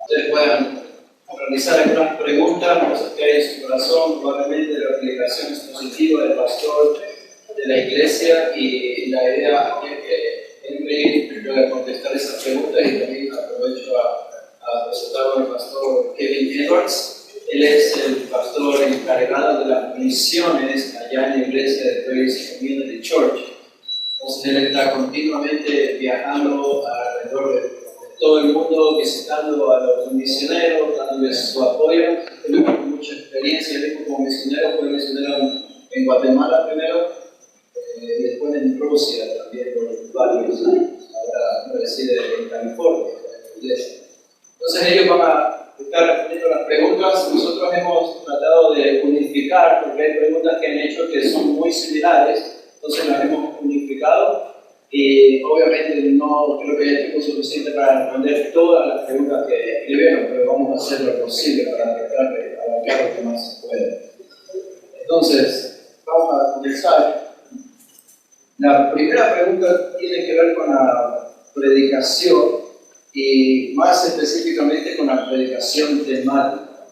ustedes puedan realizar algunas preguntas, cosas que hay en su corazón, probablemente la aplicación expositiva del pastor de la iglesia, y la idea es que Henry pueda contestar esas preguntas, y también aprovecho a presentar al pastor Kevin Edwards. Él es el pastor encargado de las misiones allá en la iglesia de Praise Community Church. Entonces él está continuamente viajando alrededor de todo el mundo, visitando a los misioneros, dándoles su apoyo. Él tiene mucha experiencia. Él como misionero fue misionero en Guatemala primero, y después en Rusia también por varios años. Ahora reside en California, en la iglesia. Entonces ellos van a estar respondiendo las preguntas. Nosotros hemos tratado de unificar, porque hay preguntas que han hecho que son muy similares, entonces las hemos unificado, y obviamente no creo que haya tiempo suficiente para responder todas las preguntas que escribieron, pero vamos a hacer lo posible para tratar de abarcar lo que más se pueda. Entonces, vamos a comenzar. La primera pregunta tiene que ver con la predicación, y más específicamente con la predicación temática.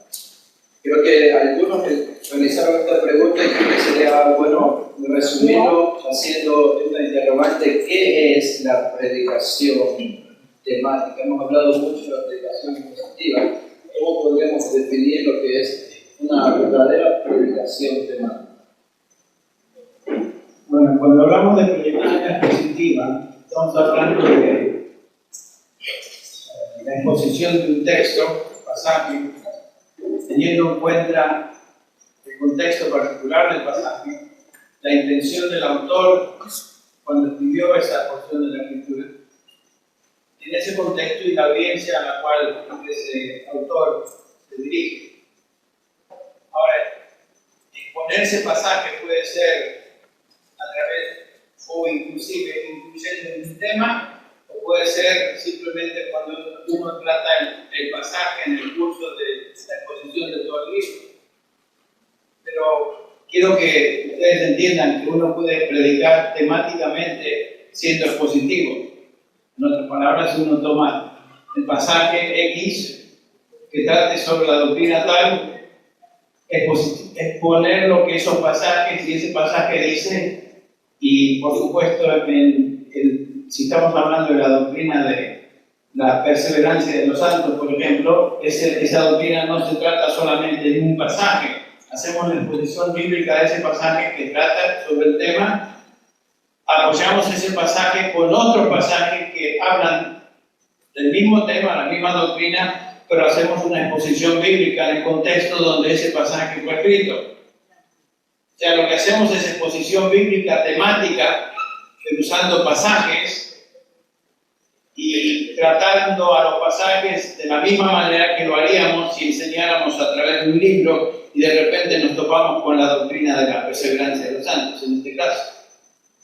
Creo que algunos que realizaron esta pregunta, y creo que sería bueno resumirlo haciendo esta interrogante: ¿qué es la predicación temática? Hemos hablado mucho de la predicación expositiva. ¿Cómo podríamos definir lo que es una verdadera predicación temática? Bueno, cuando hablamos de predicación expositiva, estamos hablando de la exposición de un texto, pasaje, teniendo en cuenta el contexto particular del pasaje, la intención del autor cuando escribió esa porción de la escritura, en ese contexto y la audiencia a la cual ese autor se dirige. Ahora, exponer ese pasaje puede ser a través o inclusive incluyendo un tema, o puede ser simplemente cuando uno trata el pasaje en el curso de la exposición de todo el libro. Pero quiero que ustedes entiendan que uno puede predicar temáticamente siendo expositivo. En otras palabras, uno toma el pasaje X que trate sobre la doctrina tal, exponer lo que esos pasajes y ese pasaje dice, y por supuesto si estamos hablando de la doctrina de la perseverancia de los santos, por ejemplo, esa doctrina no se trata solamente de un pasaje. Hacemos la exposición bíblica de ese pasaje que trata sobre el tema, apoyamos ese pasaje con otros pasajes que hablan del mismo tema, la misma doctrina, pero hacemos una exposición bíblica en el contexto donde ese pasaje fue escrito. O sea, lo que hacemos es exposición bíblica temática, usando pasajes y tratando a los pasajes de la misma manera que lo haríamos si enseñáramos a través de un libro y de repente nos topamos con la doctrina de la perseverancia de los santos, en este caso.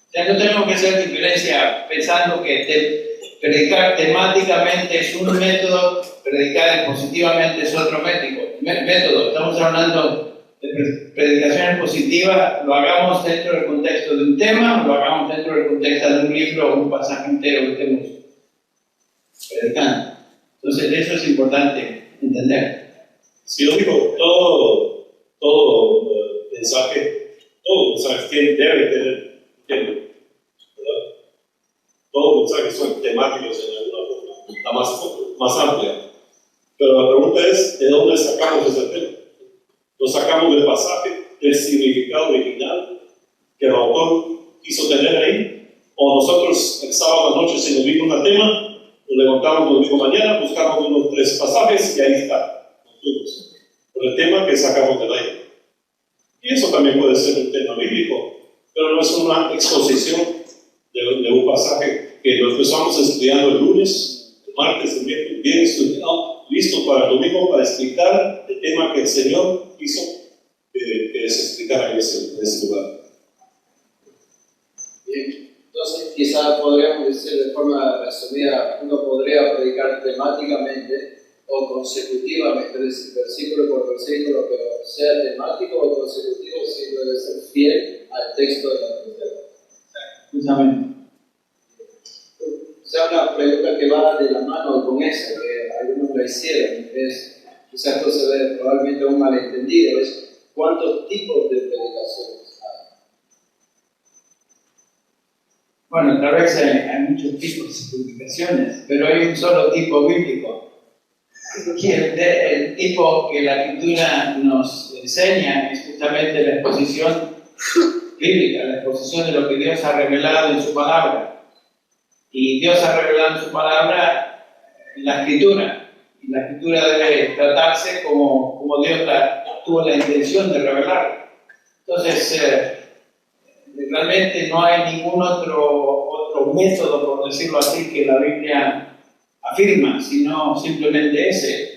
O sea, no tenemos que hacer diferencia pensando que predicar temáticamente es un método, predicar expositivamente es otro método. Estamos hablando de predicación expositiva, lo hagamos dentro del contexto de un tema, o lo hagamos dentro del contexto de un libro o un pasaje entero que estemos predicando. Entonces, eso es importante entender. Si yo digo todo mensaje debe tener tema, ¿verdad? Todos los mensajes son temáticos en alguna forma, la más amplia. Pero la pregunta es, ¿de dónde sacamos ese tema? ¿Lo sacamos del pasaje, del significado original que el autor quiso tener ahí? ¿O nosotros el sábado noche se nos vino un tema, nos levantamos el domingo mañana, buscamos unos 3 pasajes y ahí está, nos fuimos por el tema que sacamos del aire? Y eso también puede ser un tema bíblico, pero no es una exposición de un pasaje que lo empezamos estudiando el lunes, el martes, el miércoles, bien estudiado, listo para el domingo para explicar el tema que el Señor quiso que se explicara en ese lugar. Bien, entonces quizás podríamos decir de forma resumida, uno podría predicar temáticamente o consecutivamente, es decir, versículo por versículo, pero sea temático o consecutivo, siempre debe ser fiel al texto de la Escritura. Justamente. O sea, una pregunta que va de la mano con esa, que algunos la hicieron, quizás esto se ve probablemente un malentendido, es cuántos tipos de predicaciones hay. Bueno, tal vez hay muchos tipos de predicaciones, pero hay un solo tipo bíblico. El tipo que la Escritura nos enseña es justamente la exposición bíblica, la exposición de lo que Dios ha revelado en su palabra. Y Dios ha revelado en su palabra en la Escritura. Y la Escritura debe tratarse como Dios tuvo la intención de revelar. Entonces, realmente no hay ningún otro método, por decirlo así, que la Biblia afirma, sino simplemente ese.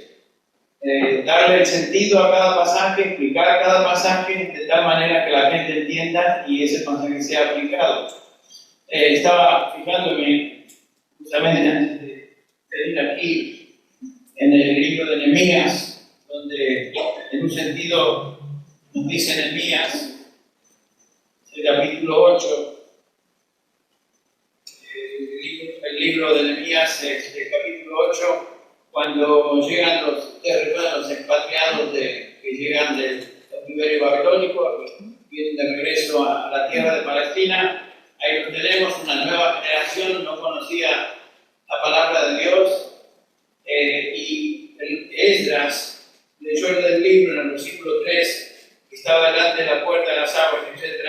Darle el sentido a cada pasaje, explicar cada pasaje de tal manera que la gente entienda y ese pasaje sea aplicado. Estaba fijándome justamente antes de venir aquí en el libro de Nehemías, donde en un sentido nos dice Nehemías, el capítulo 8, el libro de Nehemías, el capítulo 8, cuando llegan los expatriados que llegan del cautiverio babilónico, que vienen de regreso a la tierra de Palestina, ahí lo tenemos, una nueva generación no conocía la palabra de Dios, y Esdras leyó el libro en el versículo 3, que estaba delante de la puerta de las aguas, etc.,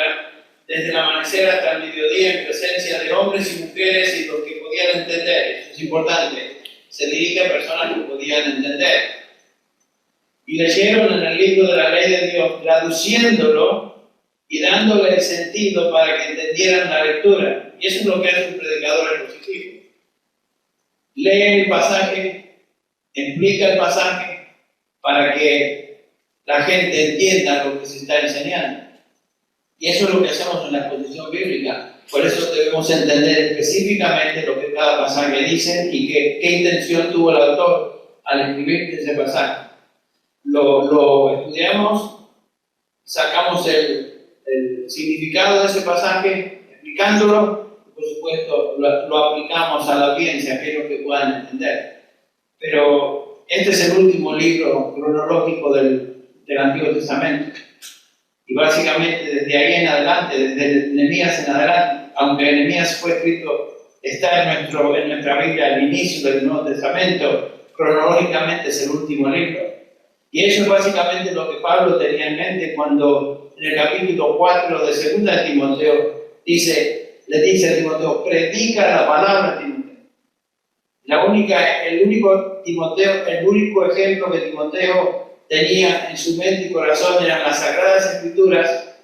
desde el amanecer hasta el mediodía, en presencia de hombres y mujeres y los que podían entender. Eso es importante. Se dirige a personas que podían entender. Y leyeron en el libro de la ley de Dios, traduciéndolo y dándole el sentido para que entendieran la lectura. Y eso es lo que hace un predicador expositivo. Lee el pasaje, explica el pasaje para que la gente entienda lo que se está enseñando. Y eso es lo que hacemos en la exposición bíblica. Por eso debemos entender específicamente lo que cada pasaje dice y qué intención tuvo el autor al escribir ese pasaje. Lo estudiamos, sacamos el significado de ese pasaje, explicándolo, y por supuesto lo aplicamos a la audiencia, aquellos que puedan entender. Pero este es el último libro cronológico del Antiguo Testamento. Y básicamente desde ahí en adelante, desde Nehemías en adelante, aunque Nehemías fue escrito, está en nuestra Biblia al inicio del Nuevo Testamento, cronológicamente es el último libro. Y eso es básicamente lo que Pablo tenía en mente cuando en el capítulo 4 de 2 de Timoteo le dice a Timoteo, predica la palabra, Timoteo. El único ejemplo que Timoteo tenía en su mente y corazón eran las Sagradas Escrituras,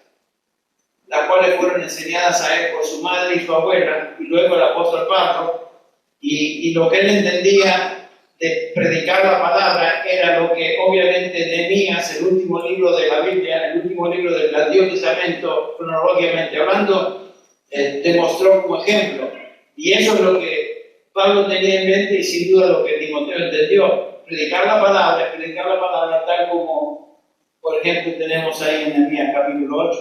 las cuales fueron enseñadas a él por su madre y su abuela, y luego el apóstol Pablo, y lo que él entendía de predicar la palabra era lo que obviamente Nehemías, el último libro de la Biblia, el último libro del Antiguo Testamento, cronológicamente hablando, demostró como ejemplo. Y eso es lo que Pablo tenía en mente y sin duda lo que Timoteo entendió. Predicar la palabra tal como, por ejemplo, tenemos ahí en Nehemías capítulo 8.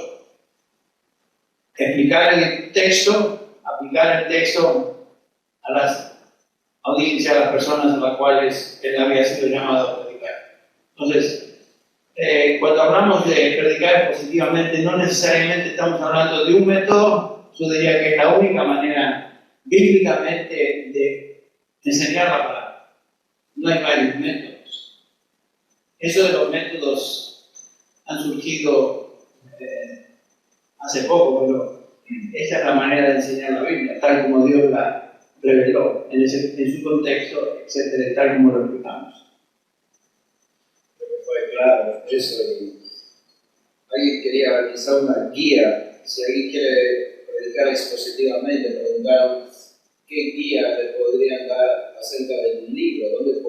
Explicar el texto, aplicar el texto a las audiencias, a las personas a las cuales él había sido llamado a predicar. Entonces, cuando hablamos de predicar positivamente, no necesariamente estamos hablando de un método, yo diría que es la única manera bíblicamente de enseñar la palabra. No hay varios métodos. Eso de los métodos han surgido hace poco, pero esa es la manera de enseñar la Biblia, tal como Dios la reveló, en su contexto, etc., tal como lo explicamos. Fue claro eso. Alguien quería realizar una guía. Si alguien quiere predicar expositivamente, preguntar qué guía le podrían dar acerca del libro, desde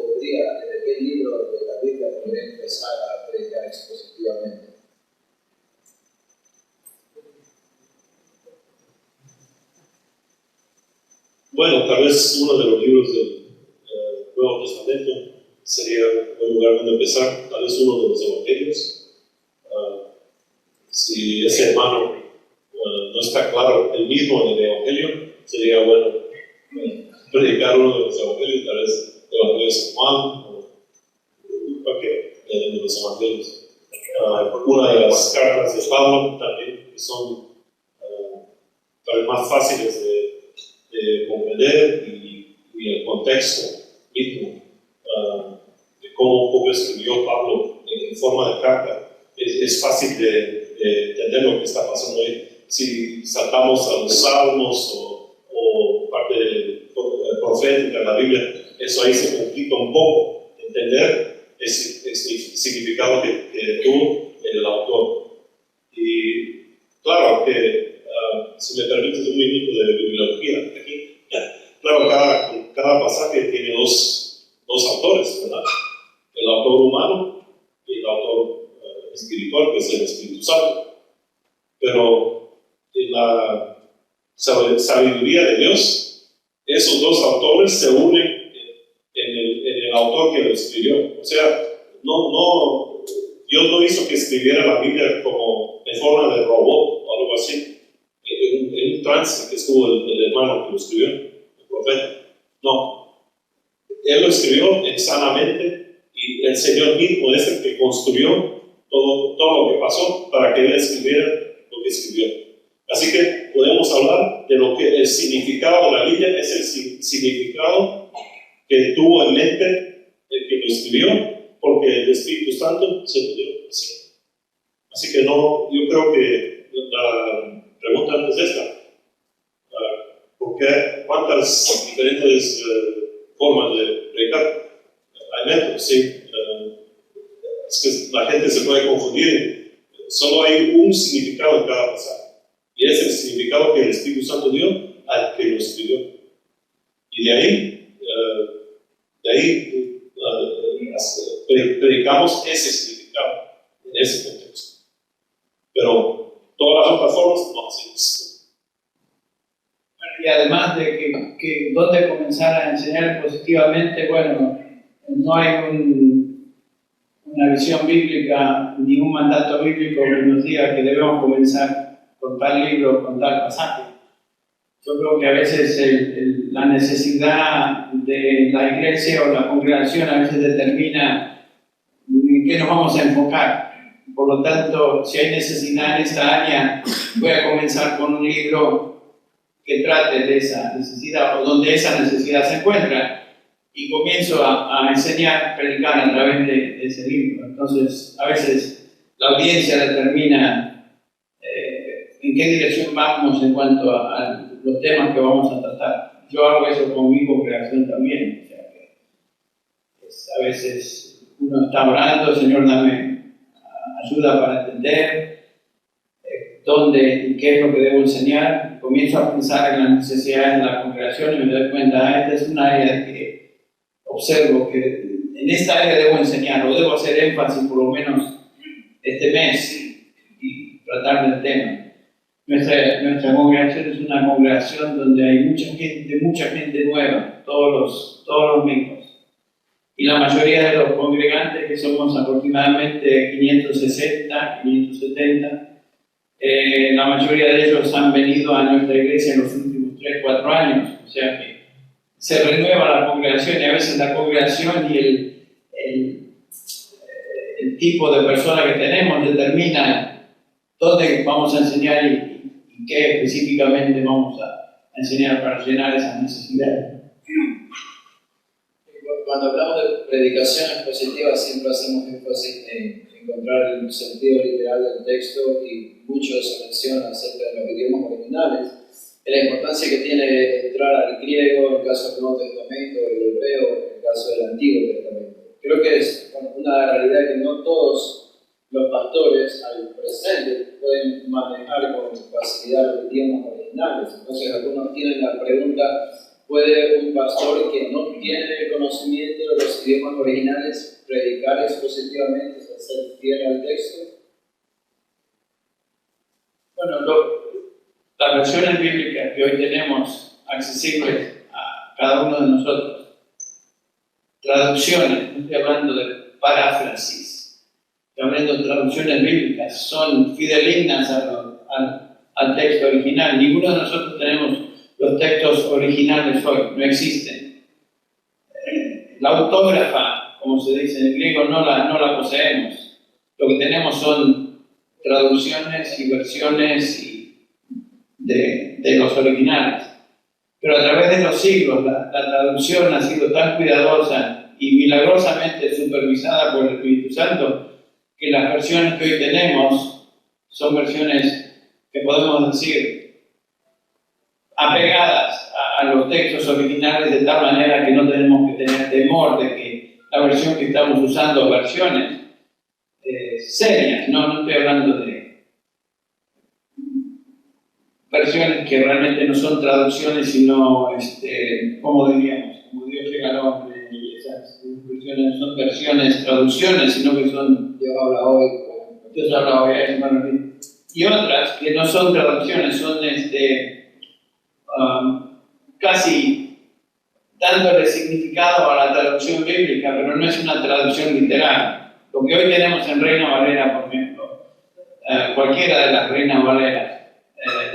qué libro de la Biblia podría empezar a predicar expositivamente. Bueno, tal vez uno de los libros del Nuevo Testamento sería un buen lugar donde empezar, tal vez uno de los Evangelios. Si ese hermano no está claro el mismo en el Evangelio, sería bueno predicar uno de los Evangelios, tal vez el Evangelio de San Juan, o en los evangelios. Una de las cartas de Pablo también, que son tal vez más fáciles de comprender, y el contexto mismo de cómo escribió Pablo en forma de carta, es fácil de entender lo que está pasando ahí. Si saltamos a los salmos o parte profética de la Biblia, eso ahí se complica un poco entender el significado que tuvo el autor. Y claro que, si me permites un minuto de bibliología aquí, claro, cada pasaje tiene dos autores, ¿verdad? El autor humano y el autor espiritual, que es el Espíritu Santo. Pero en la sabiduría de Dios, esos dos autores se unen en el autor que lo escribió. O sea, Dios no hizo que escribiera la Biblia como en forma de robot o algo así, en un trance que estuvo el hermano que lo escribió, el profeta. No, él lo escribió sanamente, y el Señor mismo es el que construyó todo lo que pasó para que él escribiera lo que escribió. Así que podemos hablar de lo que el significado de la Biblia es el significado que tuvo en mente el que lo escribió, porque el Espíritu Santo se lo dio así. Así que yo creo que la pregunta antes es esta: ¿cuántas diferentes formas de predicar? Hay métodos, sí. Es que la gente se puede confundir. Solo hay un significado en cada pasaje, y es el significado que el Espíritu Santo dio al que lo escribió. Y de ahí predicamos ese significado en ese contexto. Pero todas las otras formas no hacemos. Y además de que dónde comenzar a enseñar positivamente, bueno, no hay una visión bíblica ni un mandato bíblico que nos diga que debemos comenzar con tal libro, con tal pasaje. Yo creo que a veces la necesidad de la iglesia o la congregación a veces determina en qué nos vamos a enfocar. Por lo tanto, si hay necesidad en esta área, voy a comenzar con un libro que trate de esa necesidad o donde esa necesidad se encuentra, y comienzo a enseñar, predicar a través de ese libro. Entonces, a veces la audiencia determina en qué dirección vamos en cuanto a los temas que vamos a tratar. Yo hago eso con mi congregación también. O sea que a veces uno está orando: Señor, dame ayuda para entender dónde y qué es lo que debo enseñar. Comienzo a pensar en las necesidades de la congregación y me doy cuenta: esta es una área que observo que en esta área debo enseñar, o debo hacer énfasis por lo menos este mes y tratar del tema. Nuestra congregación es una congregación donde hay mucha gente nueva, todos los domingos. Y la mayoría de los congregantes, que somos aproximadamente 560, 570, la mayoría de ellos han venido a nuestra iglesia en los últimos 3, 4 años. O sea que se renueva la congregación, y a veces la congregación y el tipo de persona que tenemos determina dónde vamos a enseñar y qué específicamente vamos a enseñar para llenar esas necesidades. Cuando hablamos de predicaciones positivas, siempre hacemos énfasis en encontrar el sentido literal del texto, y mucho de su mención acerca de los idiomas originales, la importancia que tiene entrar al griego en el caso del Nuevo Testamento, el hebreo en el caso del Antiguo Testamento. Creo que es una realidad que no todos los pastores al presente pueden manejar con facilidad los idiomas originales. Entonces algunos tienen la pregunta: ¿puede un pastor que no tiene conocimiento de los idiomas originales predicar expositivamente, ser fiel al texto? Bueno, las versiones bíblicas que hoy tenemos accesibles a cada uno de nosotros, traducciones, no estoy hablando de paráfrasis, estoy hablando de traducciones bíblicas, son fidedignas al texto original. Ninguno de nosotros tenemos los textos originales hoy, no existen. La autógrafa como se dice en griego, no la poseemos. Lo que tenemos son traducciones y versiones de los originales. Pero a través de los siglos, la traducción ha sido tan cuidadosa y milagrosamente supervisada por el Espíritu Santo que las versiones que hoy tenemos son versiones que podemos decir apegadas a los textos originales, de tal manera que no tenemos que tener temor de que la versión que estamos usando, versiones serias, no estoy hablando de versiones que realmente no son traducciones, sino, como diríamos, como Dios llega al hombre, y esas versiones no son versiones, traducciones, sino que son Dios habla hoy. Dios habla hoy, y otras que no son traducciones, son casi dándole significado a la traducción bíblica, pero no es una traducción literal. Lo que hoy tenemos en Reina Valera, por ejemplo, cualquiera de las Reinas Valeras,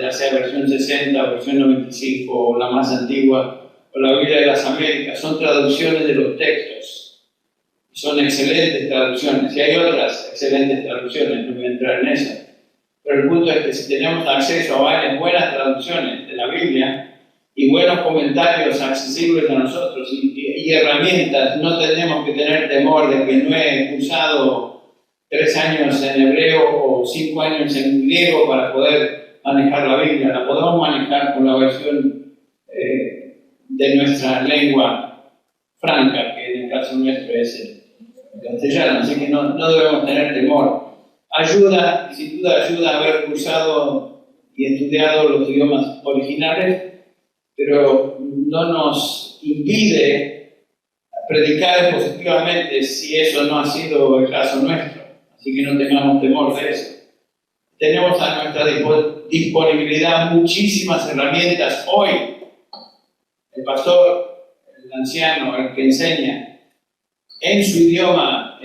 ya sea versión 60, versión 95 o la más antigua, o la Biblia de las Américas, son traducciones de los textos. Son excelentes traducciones, y hay otras excelentes traducciones, no voy a entrar en eso. Pero el punto es que si tenemos acceso a varias buenas traducciones de la Biblia y buenos comentarios accesibles a nosotros y herramientas, no tenemos que tener temor de que no he usado 3 años en hebreo o 5 años en griego para poder manejar la Biblia. La podemos manejar con la versión de nuestra lengua franca, que en el caso nuestro es el castellano, así que no debemos tener temor. Ayuda, sin duda ayuda a haber cursado y estudiado los idiomas originales, pero no nos impide predicar positivamente si eso no ha sido el caso nuestro. Así que no tengamos temor de eso. Tenemos a nuestra disponibilidad muchísimas herramientas hoy. El pastor, el anciano, el que enseña en su idioma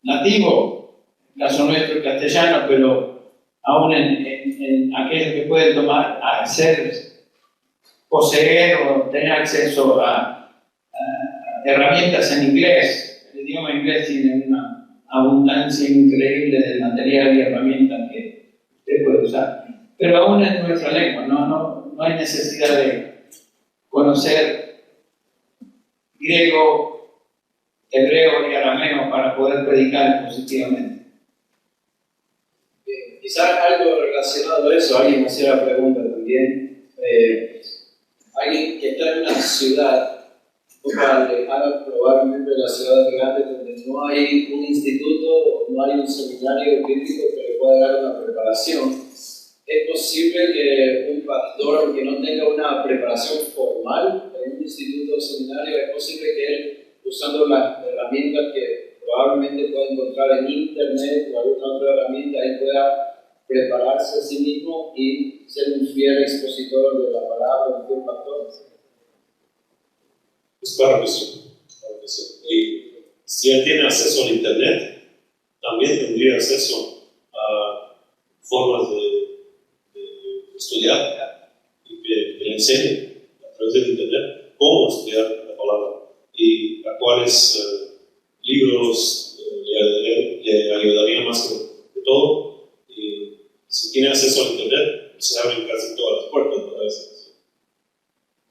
nativo, en el caso nuestro el castellano, pero aún en aquellos que pueden poseer o tener acceso a herramientas en inglés. El idioma inglés tiene una abundancia increíble de material y herramientas que usted puede usar. Pero aún en nuestra lengua, no hay necesidad de conocer griego, hebreo y arameo para poder predicar positivamente. Quizás algo relacionado a eso, alguien me hacía la pregunta también. Alguien que está en una ciudad, probablemente la ciudad grande, donde no hay un instituto, no hay un seminario bíblico que le pueda dar una preparación, es posible que un pastor que no tenga una preparación formal en un instituto o seminario, es posible que él, usando las herramientas que probablemente pueda encontrar en internet o alguna otra herramienta, él pueda prepararse a sí mismo y ser un fiel expositor de la palabra, un fiel pastor. Pues claro que sí, claro que sí. Y si él tiene acceso al internet, también tendría acceso a formas de estudiar y que le enseñen a través del internet cómo estudiar la palabra y a cuáles libros le ayudarían más que todo. Y si tiene acceso al internet, se abren casi todas las puertas para eso.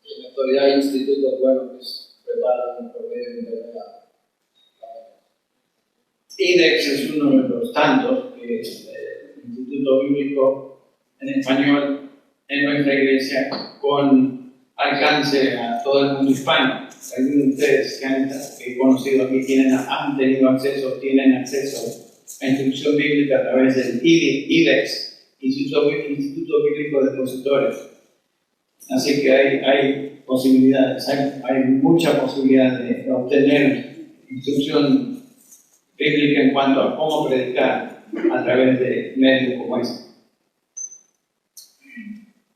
En la actualidad hay institutos buenos que preparan por medio de internet. IDEX es uno de los tantos, que es el Instituto Bíblico en Español en nuestra iglesia, con alcance a todo el mundo hispano. Algunos de ustedes que he conocido aquí han tenido acceso, tienen acceso a instrucción bíblica a través del IDEX, Instituto Bíblico de Expositores. Así que hay posibilidades, hay mucha posibilidad de obtener instrucción bíblica en cuanto a cómo predicar a través de medios como este.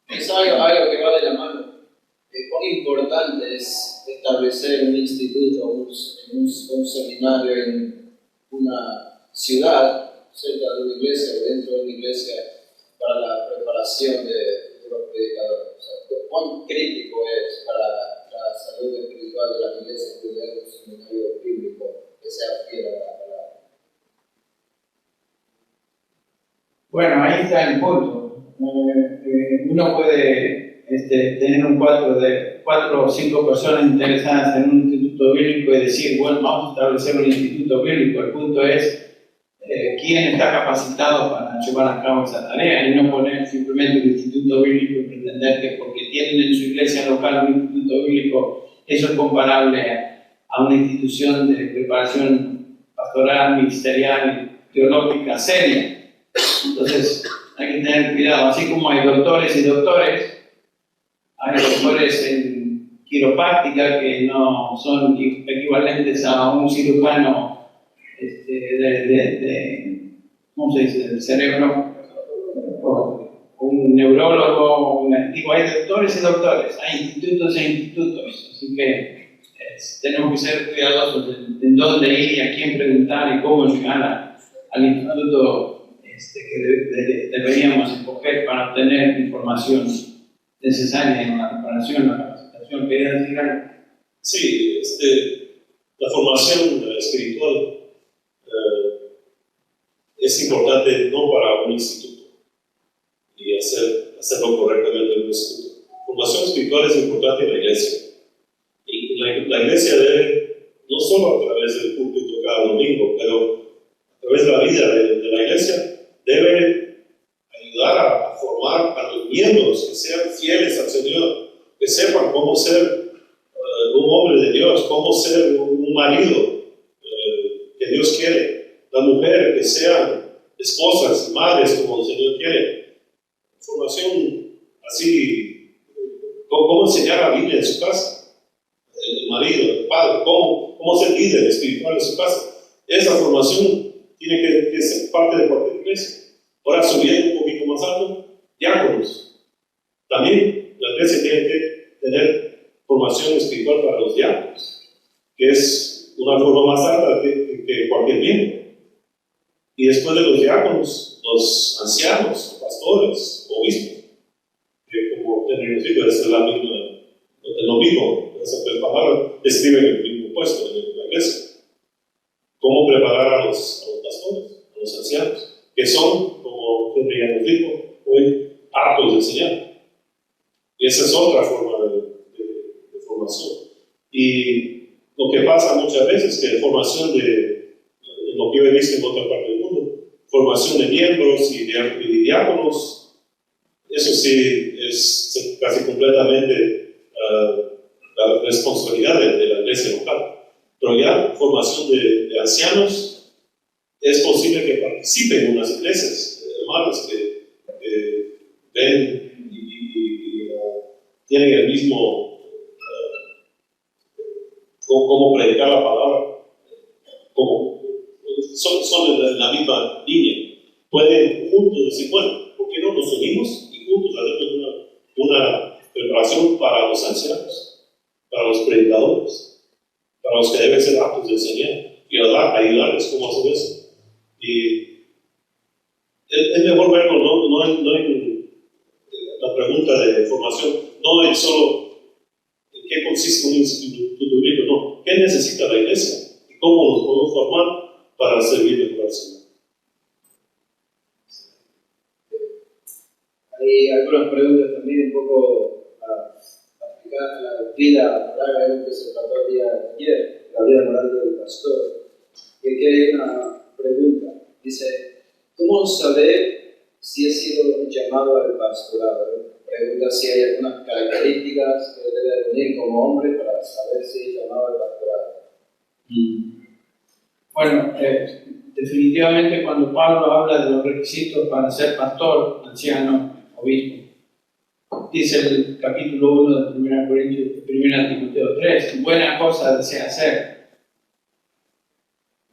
Es algo que va de la mano. Cuán importante es establecer un instituto, un seminario en una ciudad, cerca de una iglesia o dentro de una iglesia, para la preparación de los predicadores. O sea, cuán crítico es para la salud espiritual de la iglesia estudiar un seminario bíblico que sea fiel a la palabra? Bueno, ahí está el punto. Uno puede tener un cuatro o cinco personas interesadas en un instituto bíblico y decir, bueno, vamos a establecer un instituto bíblico. El punto es quién está capacitado para llevar a cabo esa tarea y no poner simplemente un instituto bíblico y pretender que porque tienen en su iglesia local un instituto bíblico, eso es comparable a una institución de preparación pastoral, ministerial, teológica seria. Entonces hay que tener cuidado, así como hay doctores y doctores, hay doctores en quiropráctica que no son equivalentes a un cirujano ¿cómo se dice?, del cerebro, o un neurólogo, digo, hay doctores y doctores, hay institutos e institutos, así que tenemos que ser cuidadosos en dónde ir y a quién preguntar y cómo llegar al instituto que deberíamos escoger para obtener información necesaria en la preparación, la capacitación. ¿Quería decir algo? Sí, la formación espiritual es importante no para un instituto y hacerlo correctamente en un instituto. La formación espiritual es importante en la iglesia. Y la iglesia debe, no solo a través del púlpito cada domingo, pero a través de la vida de la iglesia, debe ayudar a formar a los miembros que sean fieles al Señor, que sepan cómo ser un hombre de Dios, cómo ser un marido que Dios quiere. La mujer, que sean esposas, madres, como el Señor quiere. Formación así, cómo enseñar la Biblia en su casa. El marido, el padre, cómo ser líder espiritual en su casa. Esa formación tiene que ser parte de cualquier iglesia. Ahora, subiendo un poquito más alto, diáconos. También la iglesia tiene que tener formación espiritual para los diáconos, que es una forma más alta que cualquier miembro. Y después de los diáconos, los ancianos, pastores, obispos, que como tenemos dicho, es la misma, lo mismo, esas tres palabras describen el mismo puesto en la iglesia. ¿Cómo preparar a los pastores, a los ancianos, que son, como Henry ya nos dijo, hoy aptos de enseñar? Y esa es otra forma de formación. Y lo que pasa muchas veces es que formación lo que yo he visto en otra parte del mundo, formación de miembros y diáconos, eso sí es casi completamente la responsabilidad de la iglesia local. Pero ya formación de ancianos, es posible que participen en unas iglesias, hermanos que ven y tienen el mismo cómo predicar la palabra, son de la misma línea. Pueden juntos decir, bueno, ¿por qué no nos unimos y juntos hacemos una preparación para los ancianos, para los predicadores, para los que deben ser aptos de enseñar y ayudarles cómo hacer eso? Y es mejor verlo no en la pregunta de formación, no en solo en qué consiste un instituto bíblico, no, ¿qué necesita la iglesia? ¿Y cómo nos podemos formar para servir mejor al Señor? Hay algunas preguntas también un poco aplicadas a la vida moral que se trató el día de ayer, la vida moral del pastor. Y aquí hay una pregunta, dice, ¿cómo saber si he sido llamado al pastorado? Pregunta si hay algunas características que debe reunir como hombre para saber si es llamado al pastorado. Bueno, definitivamente cuando Pablo habla de los requisitos para ser pastor, anciano, obispo, dice el capítulo 1 de 1 Corintios, 1 Timoteo 3, buena cosa desea hacer,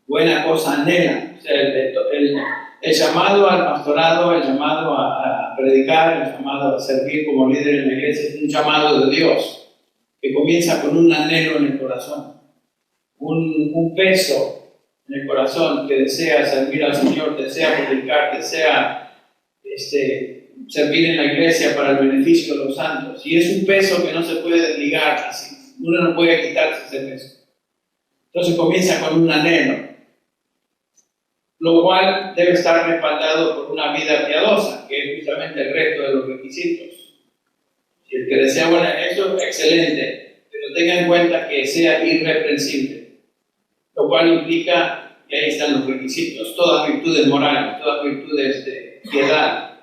buena cosa anhela. O sea, el llamado al pastorado, el llamado a predicar, el llamado a servir como líder en la iglesia es un llamado de Dios que comienza con un anhelo en el corazón, un peso en el corazón que desea servir al Señor, desea predicar, desea servir en la iglesia para el beneficio de los santos. Y es un peso que no se puede desligar así. Uno no puede quitarse ese peso. Entonces comienza con un anhelo, lo cual debe estar respaldado por una vida piadosa, que es justamente el resto de los requisitos. Si el que desea bueno, eso es excelente, pero tenga en cuenta que sea irreprensible, lo cual implica que ahí están los requisitos, todas virtudes morales, todas virtudes de piedad.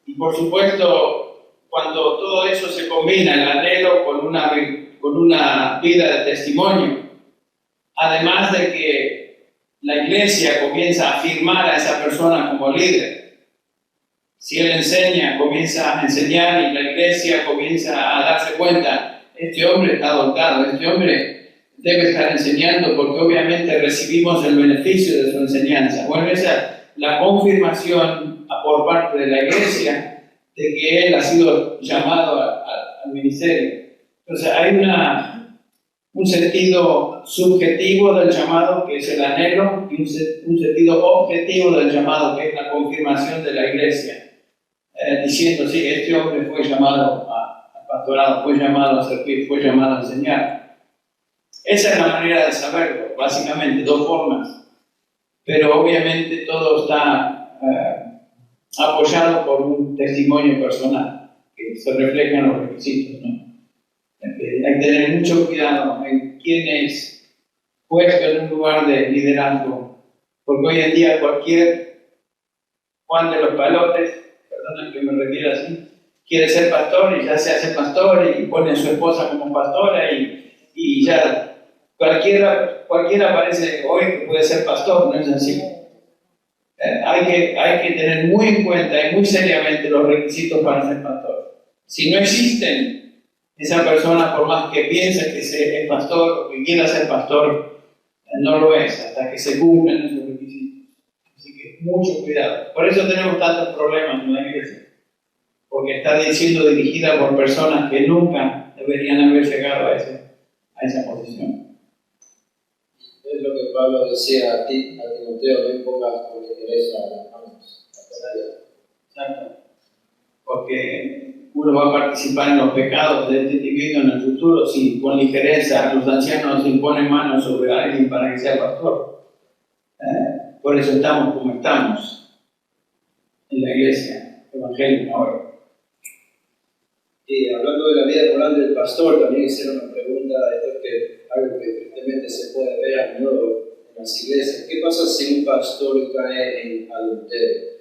Y por supuesto, cuando todo eso se combina, el anhelo con una vida de testimonio, además de que la iglesia comienza a afirmar a esa persona como líder. Si él enseña, comienza a enseñar y la iglesia comienza a darse cuenta, este hombre está dotado, este hombre debe estar enseñando porque obviamente recibimos el beneficio de su enseñanza. Bueno, esa es la confirmación por parte de la iglesia de que él ha sido llamado al ministerio. Entonces hay un sentido subjetivo del llamado, que es el anhelo, y un sentido objetivo del llamado, que es la confirmación de la iglesia, diciendo, sí, este hombre fue llamado al pastorado, fue llamado a servir, fue llamado a enseñar. Esa es la manera de saberlo, básicamente, dos formas, pero obviamente todo está apoyado por un testimonio personal, que se refleja en los requisitos, ¿no? Hay que tener mucho cuidado en quién es puesto en un lugar de liderazgo, porque hoy en día cualquier Juan de los Palotes, perdonen que me refiera así, quiere ser pastor y ya se hace pastor y pone a su esposa como pastora y ya cualquiera parece hoy que puede ser pastor, no es así. Hay que tener muy en cuenta y muy seriamente los requisitos para ser pastor. Si no existen, esa persona, por más que piense que es pastor o que quiera ser pastor, no lo es hasta que se cumplen esos requisitos. Así que mucho cuidado. Por eso tenemos tantos problemas en la iglesia, porque está siendo dirigida por personas que nunca deberían haber llegado a esa posición. Es lo que Pablo decía a Timoteo, no impongas con ligereza las manos. Exacto. Porque uno va a participar en los pecados de este individuo en el futuro si con ligereza los ancianos imponen manos sobre alguien para que sea pastor. Por eso estamos como estamos en la iglesia evangélica hoy. Y hablando de la vida moral del pastor, también hicieron una pregunta, algo que tristemente se puede ver a menudo en las iglesias. ¿Qué pasa si un pastor cae en adulterio?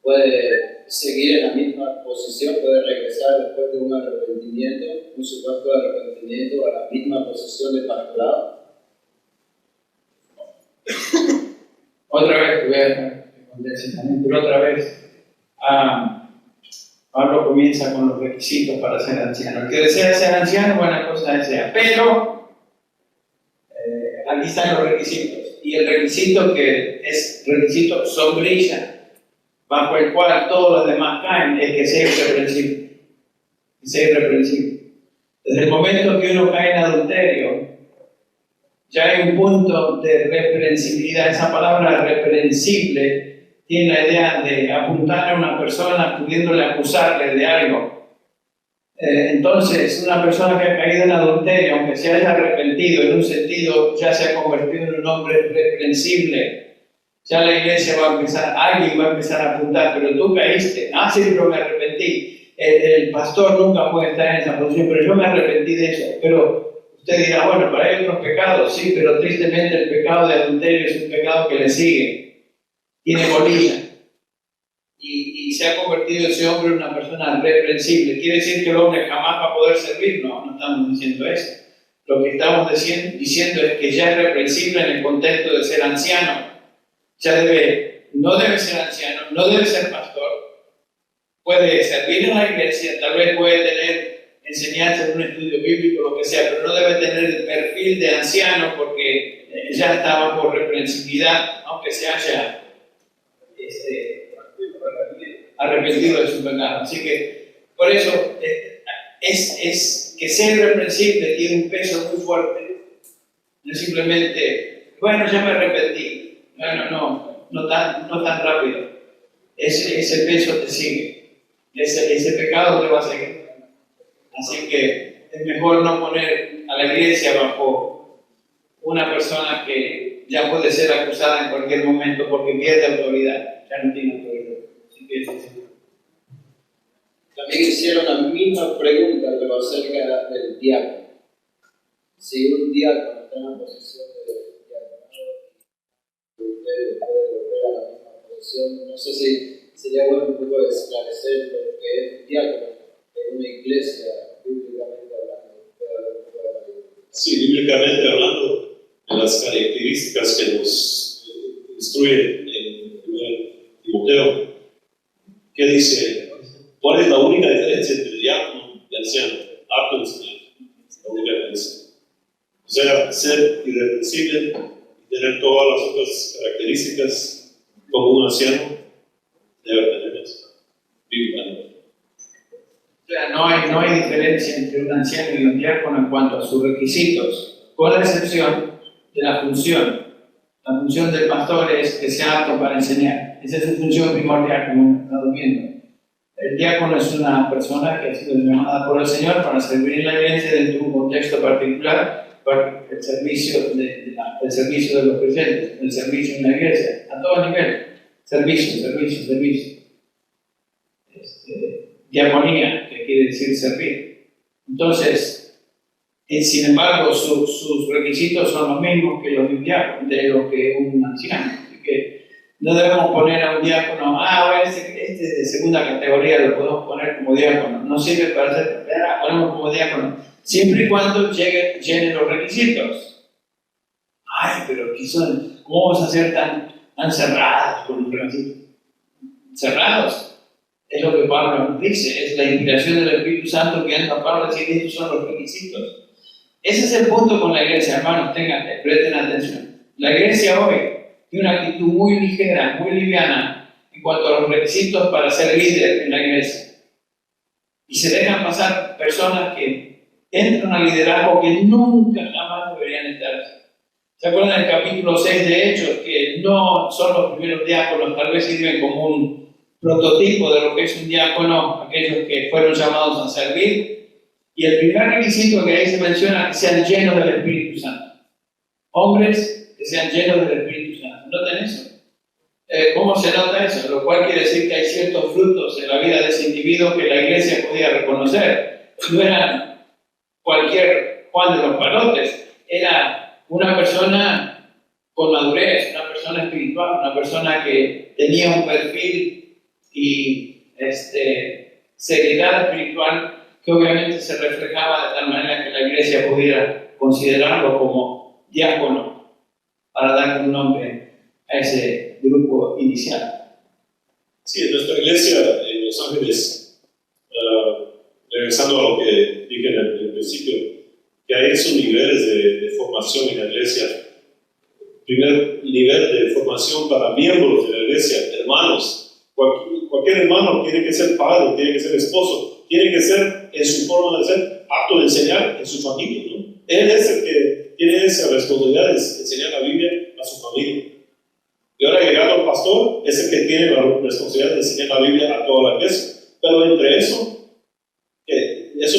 ¿Puede seguir en la misma posición? ¿Puede regresar después de un arrepentimiento, un supuesto arrepentimiento, a la misma posición de pastorado? Otra vez, voy a responder también, pero otra vez, Pablo comienza con los requisitos para ser anciano. El que desea ser anciano, buena cosa desea, pero aquí están los requisitos. Y el requisito que es requisito sombrilla, bajo el cual todos los demás caen, es que sea irreprensible. Que sea irreprensible. Desde el momento que uno cae en adulterio, ya hay un punto de reprensibilidad. Esa palabra reprensible tiene la idea de apuntar a una persona pudiéndole acusarle de algo. Entonces, una persona que ha caído en adulterio, aunque se haya arrepentido en un sentido, ya se ha convertido en un hombre reprensible. Ya la iglesia alguien va a empezar a apuntar, pero tú caíste, sí, pero me arrepentí. El pastor nunca puede estar en esa posición, pero yo me arrepentí de eso. Pero usted dirá, bueno, pero hay otros pecados, sí, pero tristemente el pecado de adulterio es un pecado que le sigue, tiene bolilla. Y se ha convertido ese hombre en una persona reprensible. ¿Quiere decir que el hombre jamás va a poder servir? No estamos diciendo eso. Lo que estamos diciendo es que ya es reprensible en el contexto de ser anciano. No debe ser anciano, no debe ser pastor, puede servir en la iglesia, tal vez puede tener enseñanza en un estudio bíblico, lo que sea, pero no debe tener el perfil de anciano porque ya está bajo reprensibilidad, aunque se haya arrepentido de su pecado. Así que, por eso, es que ser irreprensible tiene un peso muy fuerte. No es simplemente, bueno, ya me arrepentí. No tan rápido. Ese peso te sigue. Ese pecado te va a seguir. Así que es mejor no poner a la iglesia bajo una persona que ya puede ser acusada en cualquier momento porque pierde autoridad, ya no tiene autoridad. Así que eso es. También hicieron la misma pregunta, pero acerca del diácono. Si un diácono está en la posición de diaconado, usted puede volver a la misma posición. No sé si sería bueno un poco esclarecer lo que es un diácono en una iglesia, bíblicamente hablando. Sí, bíblicamente hablando, de las características que nos instruye en Timoteo, ¿qué dice? ¿Cuál es la única diferencia entre el diácono y el anciano? Apto de enseñar. La única diferencia. O sea, ser irrepresible y tener todas las otras características como un anciano debe tenerlas bíblicamente. O sea, no hay diferencia entre un anciano y un diácono en cuanto a sus requisitos, con la excepción de la función. La función del pastor es que sea apto para enseñar. Esa es su función primordial, como estamos viendo. El diácono es una persona que ha sido llamada por el Señor para servir en la iglesia dentro de un contexto particular, para el servicio de los presentes, el servicio en la iglesia, a todo nivel. Servicio. Diaconía, que quiere decir servir. Entonces, sin embargo, sus requisitos son los mismos que los de un diácono, de lo que un anciano. Así que no debemos poner a un diácono, bueno, este es de segunda categoría, lo podemos poner como diácono. No sirve para ser capellán, ponemos como diácono, siempre y cuando llenen los requisitos. Pero ¿cómo vamos a ser tan cerrados con los requisitos? ¿Cerrados? Es lo que Pablo nos dice, es la inspiración del Espíritu Santo que entra a Pablo a decir, estos son los requisitos. Ese es el punto con la iglesia, hermanos, presten atención. La iglesia hoy tiene una actitud muy ligera, muy liviana en cuanto a los requisitos para ser líder en la iglesia. Y se dejan pasar personas que entran al liderazgo que nunca jamás deberían estar. ¿Se acuerdan del capítulo 6 de Hechos? Que no son los primeros diáconos, tal vez sirven como un prototipo de lo que es un diácono, aquellos que fueron llamados a servir. Y el primer requisito que ahí se menciona es que sean llenos del Espíritu Santo. Hombres que sean llenos del Espíritu Santo. ¿Noten eso? ¿Cómo se nota eso? Lo cual quiere decir que hay ciertos frutos en la vida de ese individuo que la iglesia podía reconocer. No eran cualquier Juan de los Palotes, era una persona con madurez, una persona espiritual, una persona que tenía un perfil y seriedad espiritual que obviamente se reflejaba de tal manera que la iglesia pudiera considerarlo como diácono para darle un nombre a ese grupo inicial. Sí, en nuestra iglesia en Los Ángeles, regresando a lo que dije en el principio, que hay esos niveles de formación en la iglesia. Primer nivel de formación para miembros de la iglesia, hermanos. Cualquier hermano tiene que ser padre, tiene que ser esposo, tiene que ser, en su forma de ser, apto de enseñar en su familia, ¿no? Él es el que tiene esa responsabilidad de enseñar la Biblia a su familia. Y ahora llegado el pastor, es el que tiene la responsabilidad de enseñar la Biblia a toda la iglesia. Pero entre eso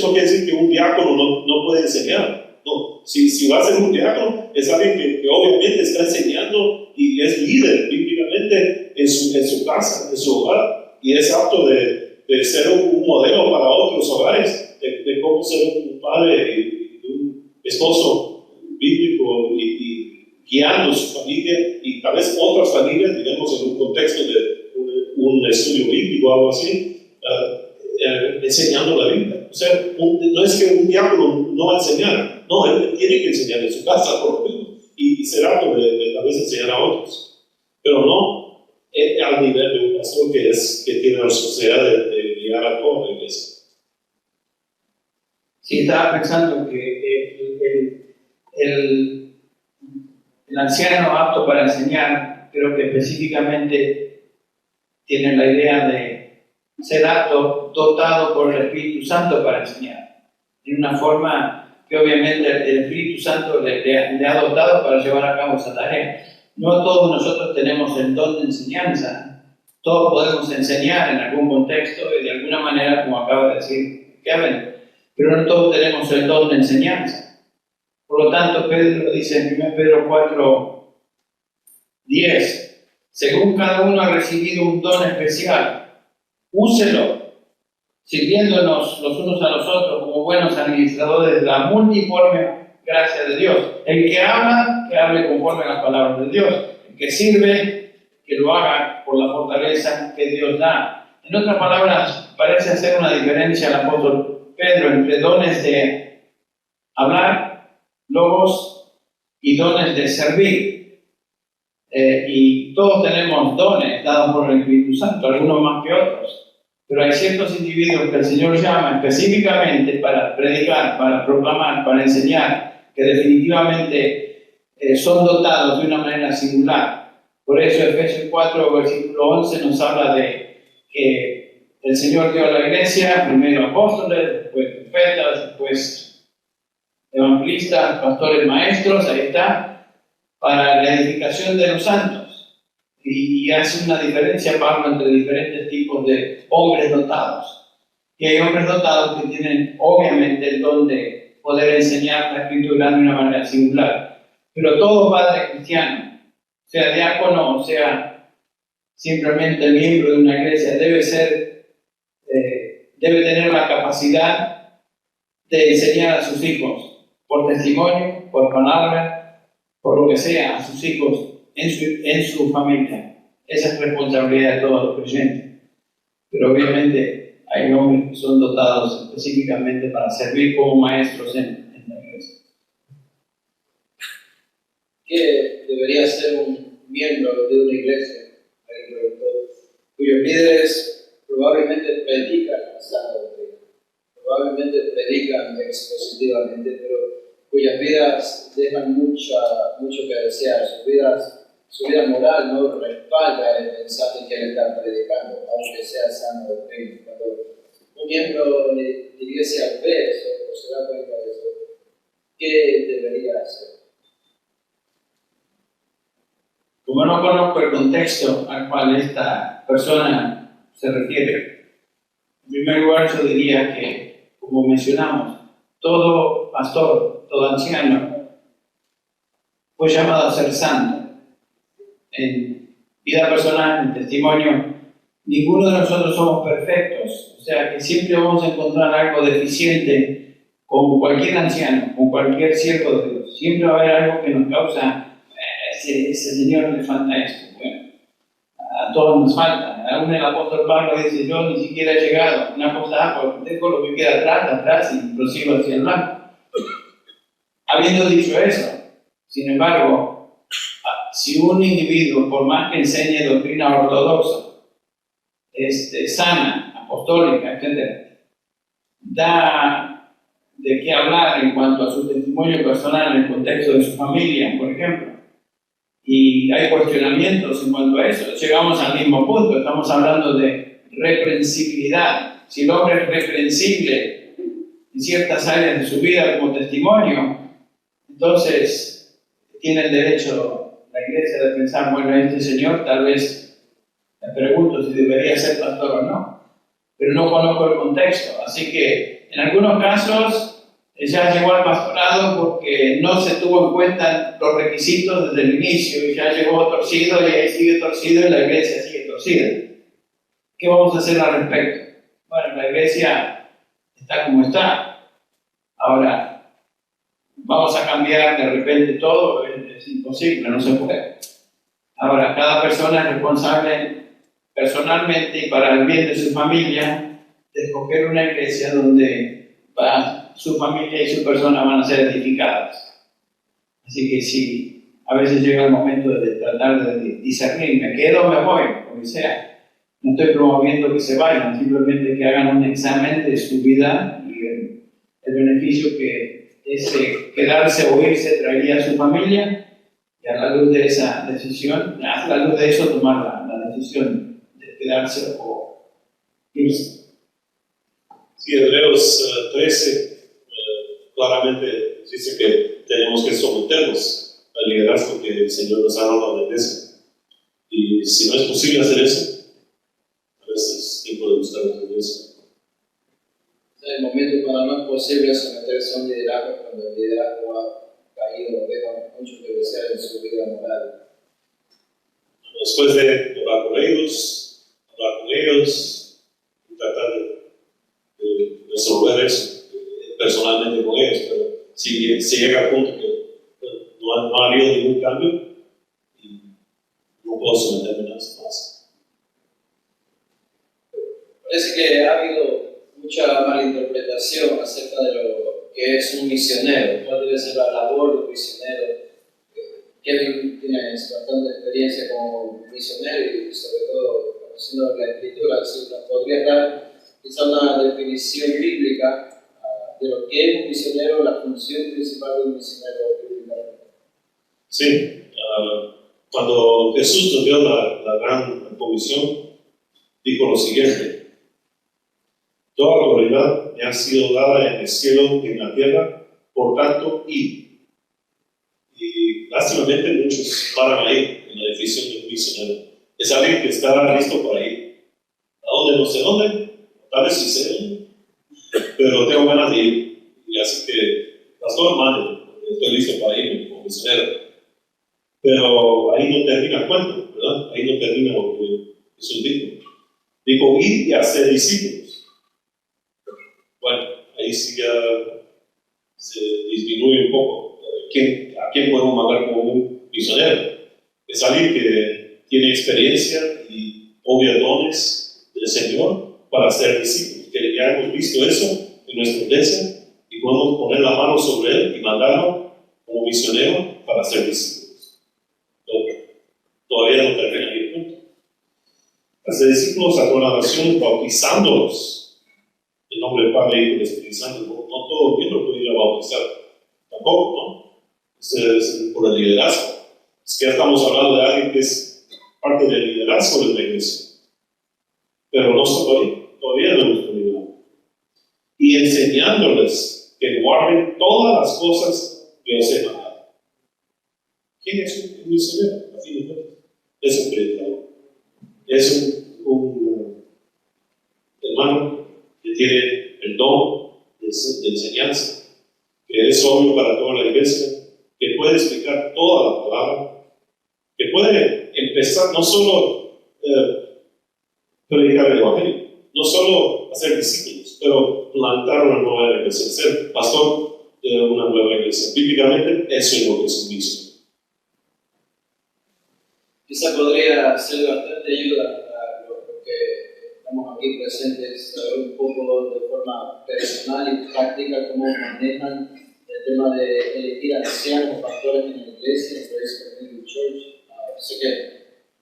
no quiere decir que un diácono no puede enseñar. No, si va a ser un diácono, es alguien que obviamente está enseñando y es líder bíblicamente en su casa, en su hogar, y es apto de ser un modelo para otros hogares, de cómo ser un padre y un esposo bíblico y guiando su familia y tal vez otras familias, digamos, en un contexto de un estudio bíblico o algo así, enseñando la Biblia. O sea, no es que un diácono no va a enseñar, no, él tiene que enseñar en su casa, por lo menos, y será apto de tal vez enseñar a otros, pero no al nivel de un pastor que tiene la responsabilidad de guiar a toda la iglesia. Sí, estaba pensando que el anciano apto para enseñar, creo que específicamente tiene la idea de ser apto, dotado por el Espíritu Santo para enseñar, de una forma que obviamente el Espíritu Santo le ha dotado para llevar a cabo esa tarea. No todos nosotros tenemos el don de enseñanza, todos podemos enseñar en algún contexto y de alguna manera, como acaba de decir Kevin, pero no todos tenemos el don de enseñanza. Por lo tanto, Pedro dice en 1 Pedro 4:10, según cada uno ha recibido un don especial, úselo, sirviéndonos los unos a los otros como buenos administradores de la multiforme gracia de Dios. El que habla, que hable conforme a las palabras de Dios. El que sirve, que lo haga por la fortaleza que Dios da. En otras palabras, parece hacer una diferencia el apóstol Pedro entre dones de hablar, logos, y dones de servir. Y todos tenemos dones dados por el Espíritu Santo, algunos más que otros. Pero hay ciertos individuos que el Señor llama específicamente para predicar, para proclamar, para enseñar, que definitivamente son dotados de una manera singular. Por eso Efesios 4, versículo 11 nos habla de que el Señor dio a la iglesia, primero apóstoles, después profetas, después evangelistas, pastores, maestros, ahí está, para la edificación de los santos. Y hace una diferencia, Pablo, entre diferentes tipos de hombres dotados. Y hay hombres dotados que tienen obviamente el don de poder enseñar la Escritura de una manera singular. Pero todo padre cristiano, sea diácono o sea simplemente miembro de una iglesia, debe tener la capacidad de enseñar a sus hijos por testimonio, por palabra, por lo que sea, a sus hijos en su familia. Esa es responsabilidad de todos los creyentes. Pero obviamente hay hombres que son dotados específicamente para servir como maestros en la iglesia. ¿Qué debería ser un miembro de una iglesia? Cuyos líderes probablemente predican la sana doctrina, probablemente predican expositivamente, pero cuyas vidas dejan mucho que desear. Su vida moral no respalda el mensaje que él está predicando, aunque sea sana doctrina. Cuando un miembro de la iglesia ve eso o se da cuenta de eso, ¿qué debería hacer? Como no conozco el contexto al cual esta persona se refiere, en primer lugar yo diría que, como mencionamos, todo pastor, todo anciano fue llamado a ser santo. En vida personal, en testimonio, ninguno de nosotros somos perfectos, o sea que siempre vamos a encontrar algo deficiente con cualquier anciano, con cualquier siervo de Dios. Siempre va a haber algo que nos causa, ese señor le falta esto. Bueno, a todos nos falta. Aún el apóstol Pablo dice, yo ni siquiera he llegado. Una cosa, pues dejo lo que queda atrás y prosigo hacia el blanco. Habiendo dicho eso, sin embargo, si un individuo, por más que enseñe doctrina ortodoxa, sana, apostólica, etc., da de qué hablar en cuanto a su testimonio personal en el contexto de su familia, por ejemplo, y hay cuestionamientos en cuanto a eso, llegamos al mismo punto, estamos hablando de reprensibilidad. Si el hombre es reprensible en ciertas áreas de su vida como testimonio, entonces tiene el derecho la iglesia de pensar, bueno, este señor tal vez me pregunto si debería ser pastor o no, pero no conozco el contexto, así que en algunos casos ya llegó al pastorado porque no se tuvo en cuenta los requisitos desde el inicio y ya llegó torcido y ahí sigue torcido y la iglesia sigue torcida. ¿Qué vamos a hacer al respecto? Bueno, la iglesia está como está. Ahora, ¿vamos a cambiar de repente todo? Es imposible, no se puede. Ahora, cada persona es responsable personalmente y para el bien de su familia de escoger una iglesia donde su familia y su persona van a ser edificadas. Así que si a veces llega el momento de tratar de discernir, me quedo o me voy, como sea, no estoy promoviendo que se vayan, simplemente que hagan un examen de su vida y el beneficio que ese quedarse o irse traería a su familia, y a la luz de esa decisión, a la luz de eso tomar la decisión de quedarse o irse. Sí, Hebreos 13 claramente dice que tenemos que someternos al liderazgo que el Señor nos ha dado a la iglesia. Y si no es posible hacer eso, a veces es tiempo de buscar otra iglesia. Es el momento para no es posible someterse a un liderazgo cuando el liderazgo ha caído o deja mucho que desear en su vida moral. Después de orar con ellos, y tratar de resolver eso personalmente con ellos, pero si llega al punto que no ha habido ningún cambio, y no puedo someterme a eso más. Parece que ha habido mucha malinterpretación acerca de lo que es un misionero, cuál debe ser la labor de un misionero. Kevin tiene bastante experiencia como misionero y sobre todo conociendo la escritura, si nos podría dar quizá una definición bíblica de lo que es un misionero, la función principal de un misionero bíblico. Sí, cuando Jesús nos dio la gran comisión, dijo lo siguiente: toda autoridad me ha sido dada en el cielo y en la tierra, por tanto, y lástimamente muchos paran ahí en la definición de un misionero. Es alguien que está listo para ir. ¿A dónde? No sé dónde, tal vez sí sé dónde, pero tengo ganas de ir. Y así que, pastor, mande, estoy listo para irme como misionero. Pero ahí no termina el cuento, ¿verdad? Ahí no termina lo que Jesús dijo. Dijo, ir y hacer discípulos. Bueno, ahí sí ya se disminuye un poco. ¿A quién podemos mandar como un misionero? Es alguien que tiene experiencia y obvia dones del Señor para ser discípulos. Que ya hemos visto eso en nuestra iglesia y podemos poner la mano sobre él y mandarlo como misionero para ser discípulos. Todavía no termina el punto. Hacer discípulos a todas las naciones, bautizándolos en nombre del Padre, Hijo y del Espíritu Santo. No todo el mundo puede ir a bautizar, tampoco, ¿no? Es por el liderazgo. Es que ya estamos hablando de alguien que es parte del liderazgo de la iglesia. Pero no solo ahí, todavía no hemos terminado. Y enseñándoles que guarden todas las cosas que os he mandado. ¿Quién es un misionero? A fin de cuentas, es un predicador. Es un hermano que tiene el don de enseñanza, que es obvio para toda la iglesia, que puede explicar toda la palabra, que puede empezar no solo predicar el evangelio, no solo hacer discípulos, pero plantar una nueva iglesia, ser pastor de una nueva iglesia. Bíblicamente, eso es lo que es un misionero. Quizá podría ser bastante ayuda a los que estamos aquí presentes, saber un poco de forma personal y práctica cómo manejan el tema de elegir ancianos o pastores en la iglesia, en Grace Community Church. Sé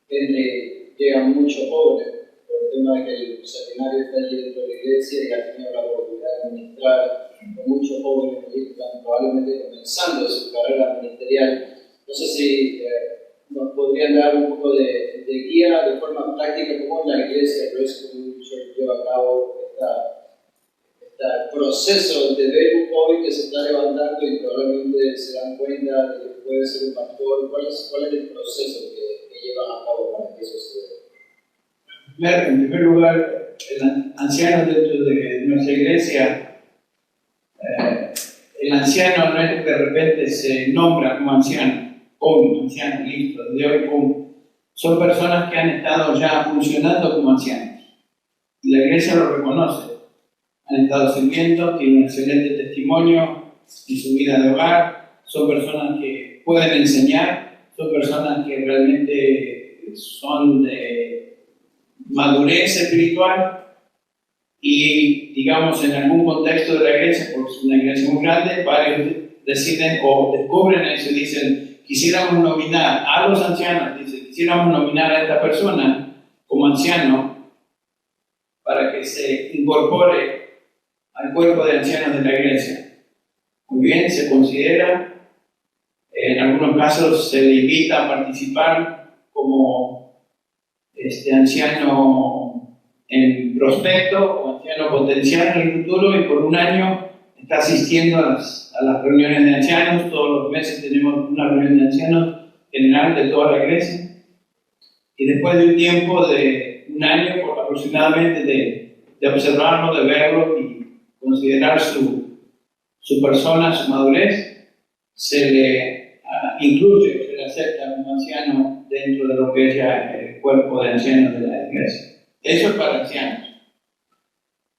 que llegan muchos jóvenes por el tema de que el seminario está allí dentro de la iglesia y ha tenido la oportunidad de administrar con muchos jóvenes que están probablemente comenzando su carrera ministerial. No sé si nos podrían dar un poco de guía de forma práctica cómo la iglesia Grace Community Church lleva a cabo este proceso de ver un joven que se está levantando y probablemente se dan cuenta de que puede ser un pastor. ¿Cuál es el proceso que llevan a cabo para que eso se dé? En primer lugar, el anciano dentro de nuestra iglesia, el anciano no es que de repente se nombra como anciano, listo, de hoy son personas que han estado ya funcionando como ancianos. Y la iglesia lo reconoce. Han estado sirviendo, tienen un excelente testimonio en su vida de hogar, son personas que pueden enseñar, son personas que realmente son de madurez espiritual y, digamos, en algún contexto de la iglesia, porque es una iglesia muy grande, varios deciden o descubren eso y dicen, quisiéramos nominar a los ancianos, quisiéramos nominar a esta persona como anciano para que se incorpore al cuerpo de ancianos de la iglesia. Muy bien, se considera, en algunos casos se le invita a participar como anciano en prospecto o anciano potencial en el futuro y por un año está asistiendo a las reuniones de ancianos. Todos los meses tenemos una reunión de ancianos general de toda la iglesia y después de un tiempo de un año aproximadamente de observarlo, de verlo y considerar su persona, su madurez, se le incluye, se le acepta como anciano dentro de lo que es ya el cuerpo de ancianos de la iglesia. Eso es para ancianos.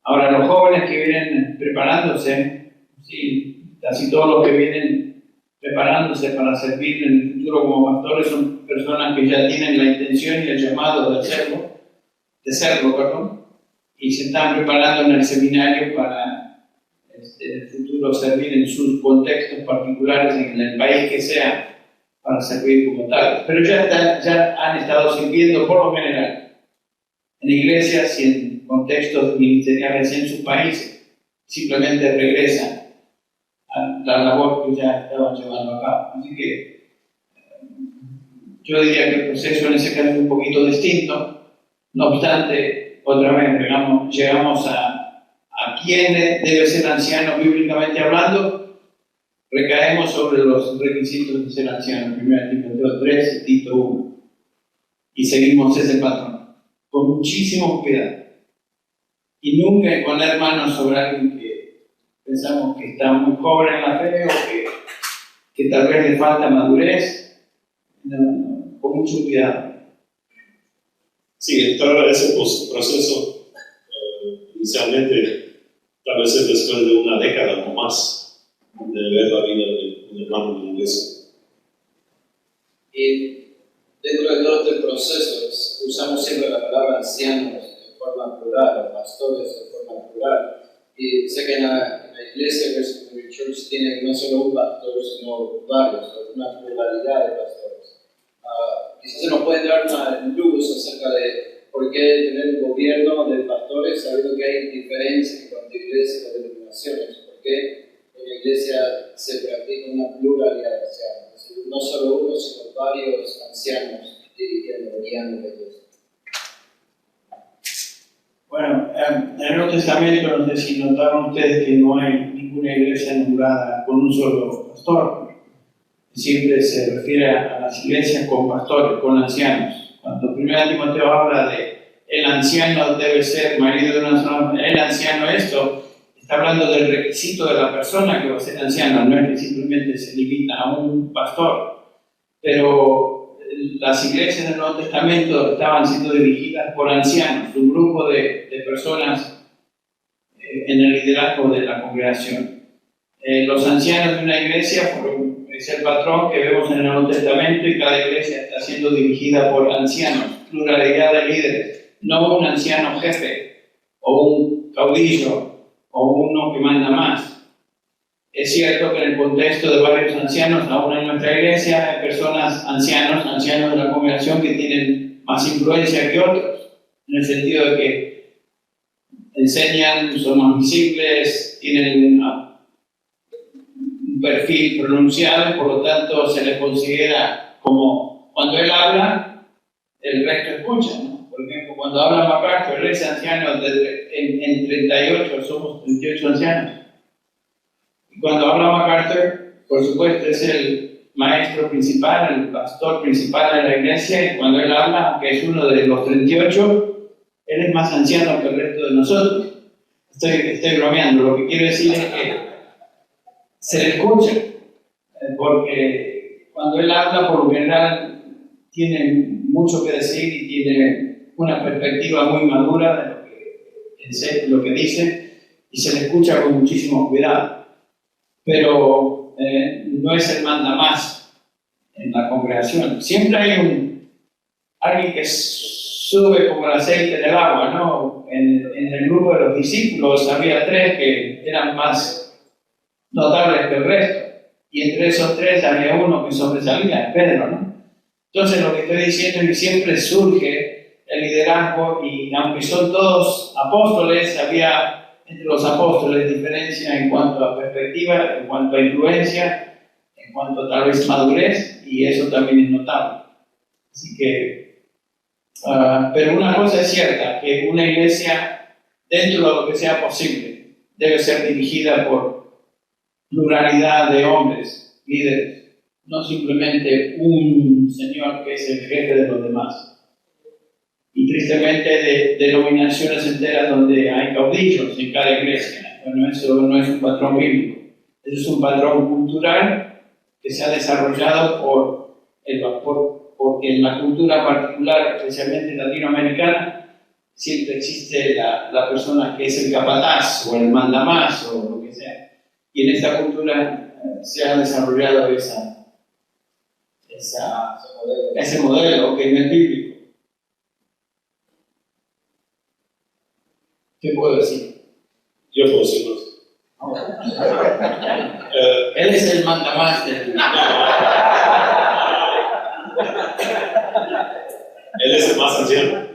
Ahora, los jóvenes que vienen preparándose, sí, casi todos los que vienen preparándose para servir en el futuro como pastores son personas que ya tienen la intención y el llamado de serlo, y se están preparando en el seminario para en el futuro servir en sus contextos particulares en el país que sea, para servir como tal. Pero ya han estado sirviendo por lo general en iglesias y en contextos ministeriales en sus países, simplemente regresan a la labor que ya estaban llevando a cabo. Así que yo diría que el proceso en ese caso es un poquito distinto. No obstante, otra vez llegamos a quién debe ser anciano bíblicamente hablando, recaemos sobre los requisitos de ser anciano, 1 Timoteo 3 y Tito 1, y seguimos ese patrón, con muchísimo cuidado. Y nunca poner manos sobre alguien que pensamos que está muy joven en la fe o que tal vez le falta madurez. No, con mucho cuidado. Sí, entrar a ese proceso inicialmente, tal vez es después de una década o más de ver la vida de un hermano de la iglesia. Y dentro de todo este proceso, usamos siempre la palabra ancianos de forma plural, o pastores de forma plural. Y sé que en la iglesia, Presbyterian Church, tiene no solo un pastor, sino varios, una pluralidad de pastores. Quizás se nos puede dar una luz acerca de por qué tener un gobierno de pastores, sabiendo que hay diferencias en cuanto a iglesias o denominaciones. ¿Por qué en la iglesia se practica una pluralidad de ancianos? Es decir, no solo uno, sino varios ancianos dirigiendo, guiando la iglesia. Bueno, en el Nuevo Testamento, no sé si notaron ustedes que no hay ninguna iglesia nombrada con un solo pastor. Siempre se refiere a las iglesias con pastores, con ancianos. Cuando 1 Timoteo habla de el anciano debe ser marido de una sola mujer, el anciano esto, está hablando del requisito de la persona que va a ser anciano, no es que simplemente se limita a un pastor. Pero las iglesias del Nuevo Testamento estaban siendo dirigidas por ancianos, un grupo de personas en el liderazgo de la congregación. Los ancianos de una iglesia es el patrón que vemos en el Nuevo Testamento, y cada iglesia está siendo dirigida por ancianos, pluralidad de líderes, no un anciano jefe o un caudillo o uno que manda más. Es cierto que en el contexto de varios ancianos, aún en nuestra iglesia, hay personas ancianos de la congregación que tienen más influencia que otros, en el sentido de que enseñan, son más visibles, tienen un perfil pronunciado, por lo tanto se les considera como cuando él habla, el resto escucha, ¿no? Por ejemplo, cuando habla MacArthur, él es anciano en 38, somos 38 ancianos. Y cuando habla MacArthur, por supuesto, es el maestro principal, el pastor principal de la iglesia, y cuando él habla, aunque es uno de los 38, él es más anciano que el resto de nosotros. Estoy bromeando, lo que quiero decir es que se le escucha, porque cuando él habla, por lo general, tiene mucho que decir y tiene una perspectiva muy madura de lo que dice, y se le escucha con muchísimo cuidado. Pero no es el mandamás en la congregación. Siempre hay alguien que sube como el aceite del agua, ¿no? En el grupo de los discípulos había 3 que eran más notables que el resto, y entre esos 3 había uno que sobresalía, Pedro, ¿no? Entonces lo que estoy diciendo es que siempre surge el liderazgo, y aunque son todos apóstoles, había entre los apóstoles diferencia en cuanto a perspectiva, en cuanto a influencia, en cuanto a tal vez madurez, y eso también es notable. Así que, pero una cosa es cierta, que una iglesia, dentro de lo que sea posible, debe ser dirigida por pluralidad de hombres, líderes, no simplemente un señor que es el jefe de los demás. Y tristemente de denominaciones enteras donde hay caudillos en cada iglesia, Bueno, eso no es un patrón bíblico. Eso es un patrón cultural que se ha desarrollado porque en la cultura particular, especialmente latinoamericana, siempre existe la persona que es el capataz o el mandamás o lo que sea. Y en esta cultura se ha desarrollado ese modelo que no es bíblico. ¿Qué puedo decir? Yo puedo decir más. Él es el mandamás del... Él es el más anciano.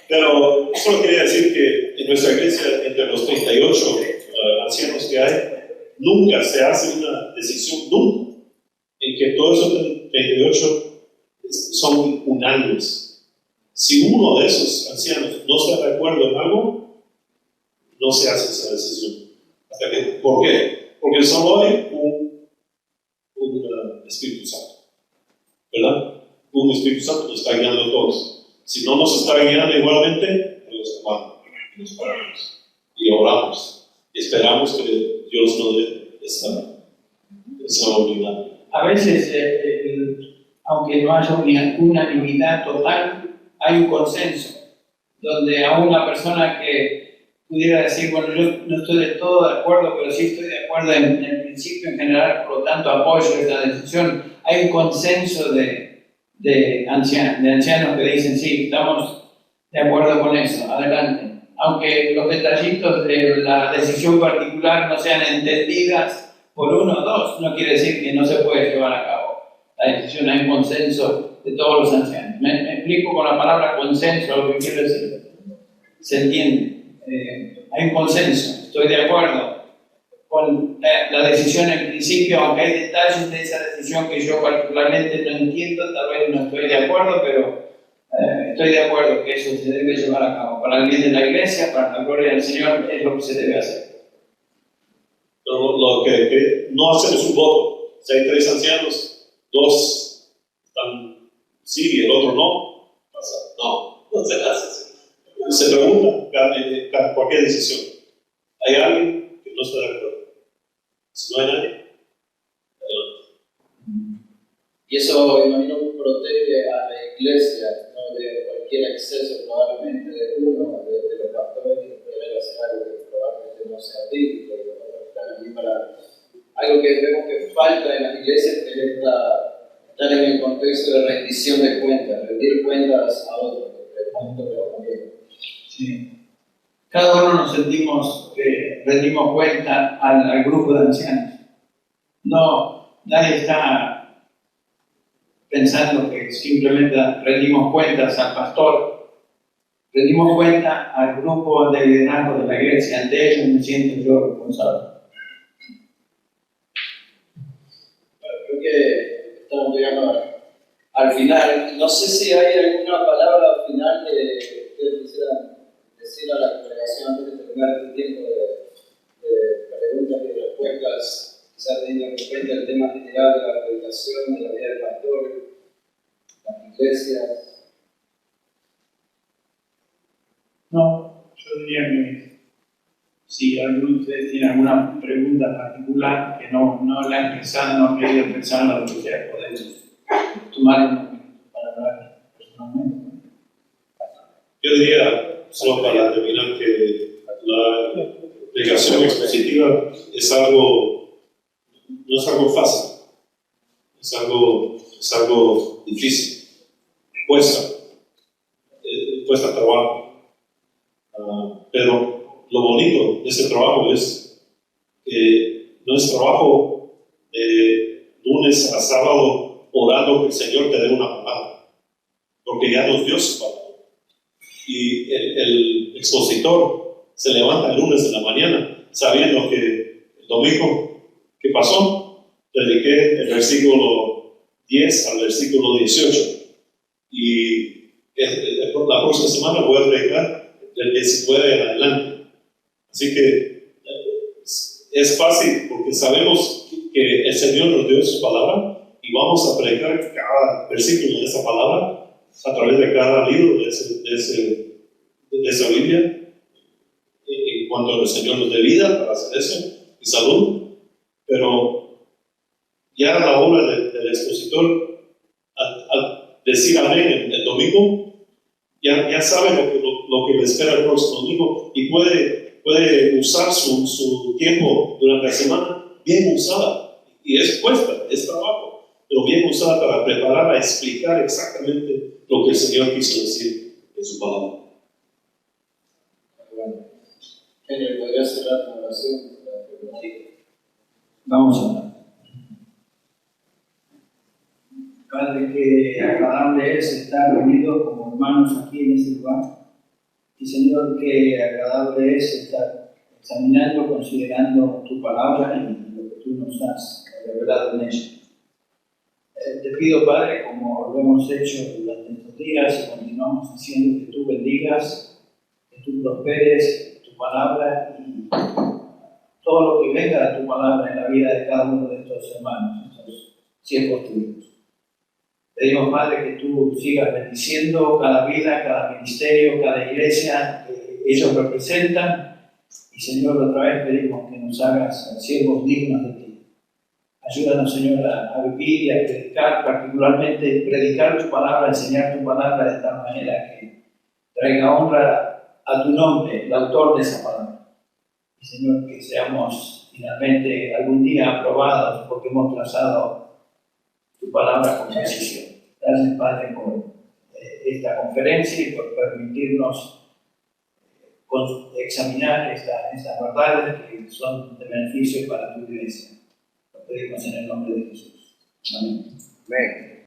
Pero solo quería decir que en nuestra iglesia, entre los 38 ancianos que hay, nunca se hace una decisión, nunca, en que todos esos 38 son unánimes. Si uno de esos ancianos no está de acuerdo en algo, no se hace esa decisión. ¿Por qué? Porque solo hay un Espíritu Santo, ¿verdad? Un Espíritu Santo nos está guiando a todos. Si no nos está guiando igualmente, nos amamos, nos paramos y oramos. Y esperamos que Dios nos dé esa unidad. A veces, aunque no haya una unanimidad total, hay un consenso, donde a una persona que pudiera decir, bueno, yo no estoy de todo de acuerdo, pero sí estoy de acuerdo en el principio en general, por lo tanto apoyo esta decisión. Hay un consenso de ancianos que dicen, sí, estamos de acuerdo con eso, adelante. Aunque los detallitos de la decisión particular no sean entendidas por uno o dos, no quiere decir que no se puede llevar a cabo la decisión. Hay un consenso de todos los ancianos. Me explico con la palabra consenso lo que quiero decir. ¿Se entiende? Hay un consenso, estoy de acuerdo con la decisión en principio, aunque hay detalles de esa decisión que yo particularmente no entiendo, tal vez no estoy de acuerdo, pero estoy de acuerdo que eso se debe llevar a cabo. Para el bien de la iglesia, para la gloria del Señor, es lo que se debe hacer. Lo que no hacemos un voto. Si hay 3 ancianos, 2 están sí y el otro no, pasa. No se hace. Se pregunta cualquier decisión. ¿Hay alguien que no está de acuerdo? Si no hay nadie, adelante. Y eso, imagino, protege a la iglesia, ¿no? De cualquier exceso, probablemente de uno, de los pastores, que pueden hacer algo que probablemente no sea bíblico, y otros están allí para. Algo que vemos que falta en las iglesias es estar en el contexto de rendición de cuentas, rendir cuentas a otros, Sí. Cada uno nos sentimos que rendimos cuenta al grupo de ancianos. No, nadie está pensando que simplemente rendimos cuentas al pastor. Rendimos cuenta al grupo de liderazgo de la iglesia. Ante ellos me siento yo responsable. Creo que estamos llegando al final. No sé si hay alguna palabra final que ustedes quisieran decir a la congregación antes de terminar este tiempo de preguntas y respuestas, quizás teniendo en cuenta el tema general de la predicación, de la vida del pastor, las iglesias. No, yo diría que si alguno de ustedes tiene alguna pregunta particular que no la han pensado, no han querido pensar, lo que sea, podemos tomar un momento para hablar personalmente. Yo diría, solo para terminar, que la predicación expositiva no es algo fácil, es algo difícil, cuesta trabajo. Pero lo bonito de ese trabajo es que no es trabajo de lunes a sábado orando que el Señor te dé una palabra, porque ya nos dio su palabra. Y el expositor se levanta el lunes en la mañana sabiendo que el domingo, ¿qué pasó? Prediqué el versículo 10 al versículo 18. Y la próxima semana voy a predicar del 19 en adelante. Así que es fácil porque sabemos que el Señor nos dio su palabra y vamos a predicar cada versículo de esa palabra a través de cada libro de de esa Biblia en cuanto el Señor nos dé vida para hacer eso y salud, pero ya a la hora del expositor, al decir amén el domingo, ya sabe lo que le espera el próximo domingo y puede usar su tiempo durante la semana bien usada. Y es cuesta, es trabajo, pero bien usada para preparar a explicar exactamente lo que el Señor quiso decir en su palabra. Bueno, Henry, ¿podrías cerrar la oración? Vamos a hablar. Padre, que agradable es estar reunidos como hermanos aquí en este lugar. Y Señor, que agradable es estar examinando, considerando tu palabra y lo que tú nos has revelado en ella. Te pido, Padre, como lo hemos hecho durante estos días y continuamos haciendo, que tú bendigas, que tú prosperes tu palabra y todo lo que venga de tu palabra en la vida de cada uno de estos hermanos, estos siervos tuyos. Pedimos, Padre, que tú sigas bendiciendo cada vida, cada ministerio, cada iglesia que ellos representan. Y, Señor, otra vez pedimos que nos hagas siervos dignos de ti. Ayúdanos, Señor, a vivir y a predicar, particularmente predicar tu palabra, enseñar tu palabra de tal manera que traiga honra a tu nombre, el autor de esa palabra. Y, Señor, que seamos finalmente algún día aprobados porque hemos trazado tu palabra con precisión. Gracias, Padre, por esta conferencia y por permitirnos examinar estas verdades que son de beneficio para tu iglesia. Lo pedimos en el nombre de Jesús. Amén. Amén.